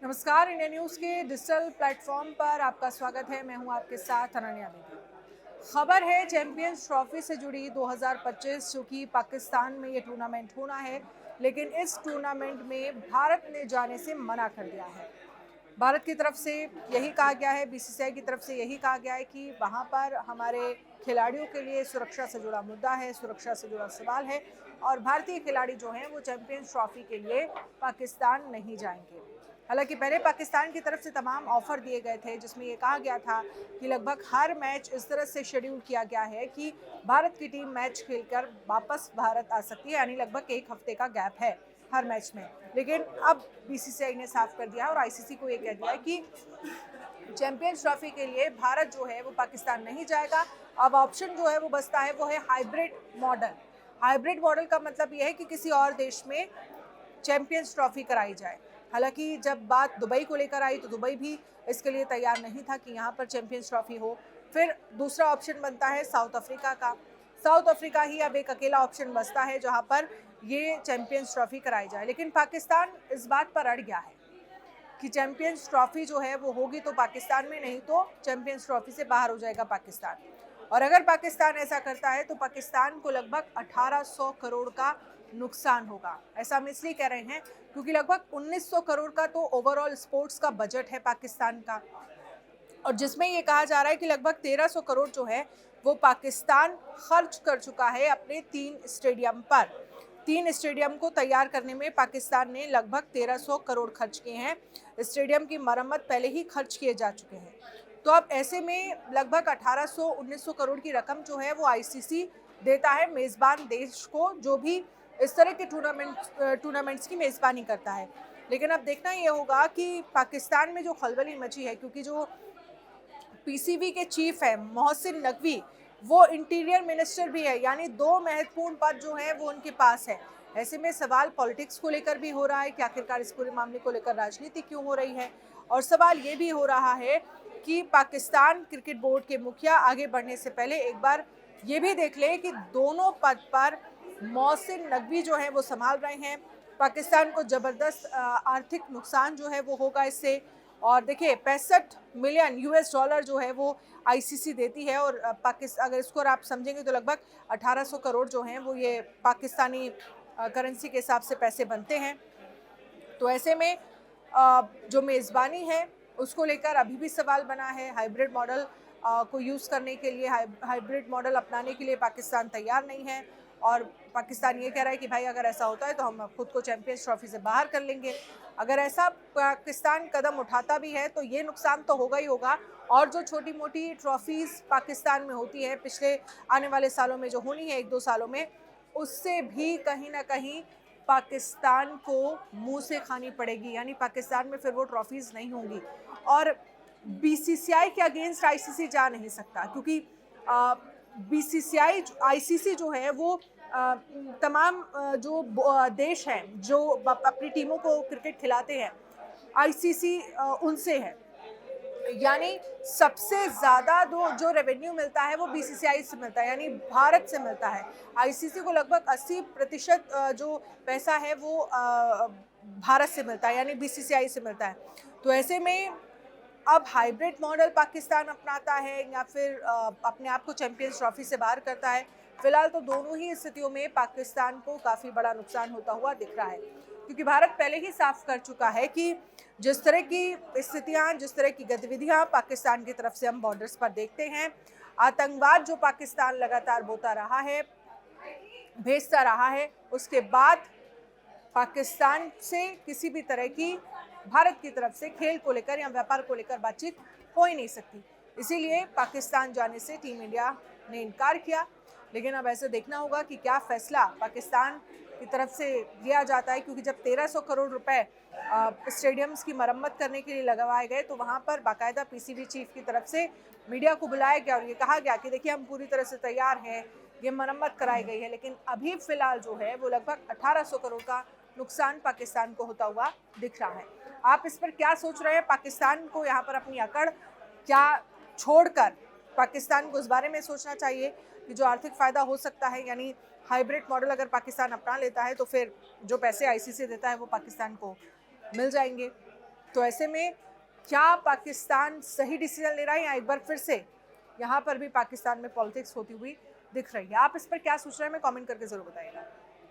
नमस्कार। India news के digital platform पर आपका स्वागत है। मैं हूं आपके साथ अनन्या बेदी। खबर है चैंपियंस ट्रॉफी से जुड़ी 2025, जो कि पाकिस्तान में ये टूर्नामेंट होना है, लेकिन इस टूर्नामेंट में भारत ने जाने से मना कर दिया है। भारत की तरफ से यही कहा गया है, बीसीसीआई की तरफ से यही कहा गया है कि वहाँ पर हमारे खिलाड़ियों के लिए सुरक्षा से जुड़ा मुद्दा है, सुरक्षा से जुड़ा सवाल है और भारतीय खिलाड़ी जो हैं वो चैंपियंस ट्रॉफी के लिए पाकिस्तान नहीं जाएंगे। हालांकि पहले पाकिस्तान की तरफ से तमाम ऑफर दिए गए थे, जिसमें ये कहा गया था कि लगभग हर मैच इस तरह से शेड्यूल किया गया है कि भारत की टीम मैच खेलकर वापस भारत आ सकती है, यानी लगभग एक हफ्ते का गैप है हर मैच में। लेकिन अब बीसीसीआई ने साफ कर दिया और आईसीसी को ये कह दिया है कि चैंपियंस ट्रॉफी के लिए भारत जो है वो पाकिस्तान नहीं जाएगा। अब ऑप्शन जो है वो बचता है, वो है हाइब्रिड मॉडल। हाइब्रिड मॉडल का मतलब ये है कि किसी और देश में चैंपियंस ट्रॉफी कराई जाए। हालांकि जब बात दुबई को लेकर आई तो दुबई भी इसके लिए तैयार नहीं था कि यहाँ पर चैंपियंस ट्रॉफी हो। फिर दूसरा ऑप्शन बनता है साउथ अफ्रीका का। साउथ अफ्रीका ही अब एक अकेला ऑप्शन बचता है जहाँ पर ये चैंपियंस ट्रॉफी कराई जाए। लेकिन पाकिस्तान इस बात पर अड़ गया है कि चैंपियंस ट्रॉफी जो है वो होगी तो पाकिस्तान में, नहीं तो चैंपियंस ट्रॉफी से बाहर हो जाएगा पाकिस्तान। और अगर पाकिस्तान ऐसा करता है तो पाकिस्तान को लगभग 1800 करोड़ का नुकसान होगा। ऐसा हम इसलिए कह रहे हैं क्योंकि लगभग 1900 करोड़ का तो ओवरऑल स्पोर्ट्स का बजट है पाकिस्तान का, और जिसमें ये कहा जा रहा है कि लगभग 1300 करोड़ जो है वो पाकिस्तान खर्च कर चुका है अपने 3 स्टेडियम पर। 3 स्टेडियम को तैयार करने में पाकिस्तान ने लगभग 1300 करोड़ खर्च किए हैं। स्टेडियम की मरम्मत पहले ही खर्च किए जा चुके हैं। तो अब ऐसे में लगभग 1800-1900 करोड़ की रकम जो है वो आईसीसी देता है मेज़बान देश को, जो भी इस तरह के टूर्नामेंट्स की मेज़बानी करता है। लेकिन अब देखना ये होगा कि पाकिस्तान में जो खलबली मची है, क्योंकि जो पीसीबी के चीफ है मोहसिन नकवी, वो इंटीरियर मिनिस्टर भी है, यानी 2 महत्वपूर्ण पद जो हैं वो उनके पास है। ऐसे में सवाल पॉलिटिक्स को लेकर भी हो रहा है कि आखिरकार इस पूरे मामले को लेकर राजनीति क्यों हो रही है, और सवाल ये भी हो रहा है कि पाकिस्तान क्रिकेट बोर्ड के मुखिया आगे बढ़ने से पहले एक बार ये भी देख ले कि दोनों पद पर मोहसिन नकवी जो है वो संभाल रहे हैं। पाकिस्तान को ज़बरदस्त आर्थिक नुकसान जो है वो होगा इससे। और देखिए 65 मिलियन यूएस डॉलर जो है वो आईसीसी देती है, और पाकिस्तान अगर इसको आप समझेंगे तो लगभग 1800 करोड़ जो हैं वो ये पाकिस्तानी करेंसी के हिसाब से पैसे बनते हैं। तो ऐसे में जो मेज़बानी है उसको लेकर अभी भी सवाल बना है। हाइब्रिड मॉडल को यूज़ करने के लिए, हाइब्रिड मॉडल अपनाने के लिए पाकिस्तान तैयार नहीं है, और पाकिस्तान ये कह रहा है कि भाई अगर ऐसा होता है तो हम खुद को चैंपियंस ट्रॉफी से बाहर कर लेंगे। अगर ऐसा पाकिस्तान कदम उठाता भी है तो ये नुकसान तो होगा ही होगा, और जो छोटी मोटी ट्रॉफीज़ पाकिस्तान में होती है पिछले आने वाले सालों में जो होनी है 1-2 सालों में, उससे भी कहीं ना कहीं पाकिस्तान को मुंह से खानी पड़ेगी। यानी पाकिस्तान में फिर वो ट्रॉफीज़ नहीं होंगी, और बीसीसीआई के अगेंस्ट आईसीसी जा नहीं सकता, क्योंकि बीसीसीआई आईसीसी जो है वो तमाम जो देश हैं जो अपनी टीमों को क्रिकेट खिलाते हैं, आईसीसी उनसे है। यानी सबसे ज़्यादा जो रेवेन्यू मिलता है वो बीसीसीआई से मिलता है, यानी भारत से मिलता है। आईसीसी को लगभग 80% जो पैसा है वो भारत से मिलता है, यानी बीसीसीआई से मिलता है। तो ऐसे में अब हाइब्रिड मॉडल पाकिस्तान अपनाता है या फिर अपने आप को चैंपियंस ट्रॉफी से बाहर करता है, फिलहाल तो दोनों ही स्थितियों में पाकिस्तान को काफ़ी बड़ा नुकसान होता हुआ दिख रहा है, क्योंकि भारत पहले ही साफ कर चुका है कि जिस तरह की स्थितियाँ, जिस तरह की गतिविधियाँ पाकिस्तान की तरफ से हम बॉर्डर्स पर देखते हैं, आतंकवाद जो पाकिस्तान लगातार बोता रहा है, भेजता रहा है, उसके बाद पाकिस्तान से किसी भी तरह की भारत की तरफ से खेल को लेकर या व्यापार को लेकर बातचीत हो ही नहीं सकती। इसीलिए पाकिस्तान जाने से टीम इंडिया ने इनकार किया। लेकिन अब ऐसे देखना होगा कि क्या फैसला पाकिस्तान की तरफ से लिया जाता है, क्योंकि जब 1300 करोड़ रुपए स्टेडियम्स की मरम्मत करने के लिए लगवाए गए तो वहाँ पर बाकायदा पीसीबी चीफ की तरफ से मीडिया को बुलाया गया और ये कहा गया कि देखिए हम पूरी तरह से तैयार हैं, ये मरम्मत कराई गई है। लेकिन अभी फ़िलहाल जो है वो लगभग 1800 करोड़ का नुकसान पाकिस्तान को होता हुआ दिख रहा है। आप इस पर क्या सोच रहे हैं? पाकिस्तान को यहाँ पर अपनी अकड़ क्या छोड़कर पाकिस्तान को इस बारे में सोचना चाहिए कि जो आर्थिक फ़ायदा हो सकता है, यानी हाइब्रिड मॉडल अगर पाकिस्तान अपना लेता है तो फिर जो पैसे आईसीसी देता है वो पाकिस्तान को मिल जाएंगे। तो ऐसे में क्या पाकिस्तान सही डिसीजन ले रहा है या एक बार फिर से यहाँ पर भी पाकिस्तान में पॉलिटिक्स होती हुई दिख रही है? आप इस पर क्या सोच रहे हैं, हमें कमेंट करके ज़रूर बताइएगा।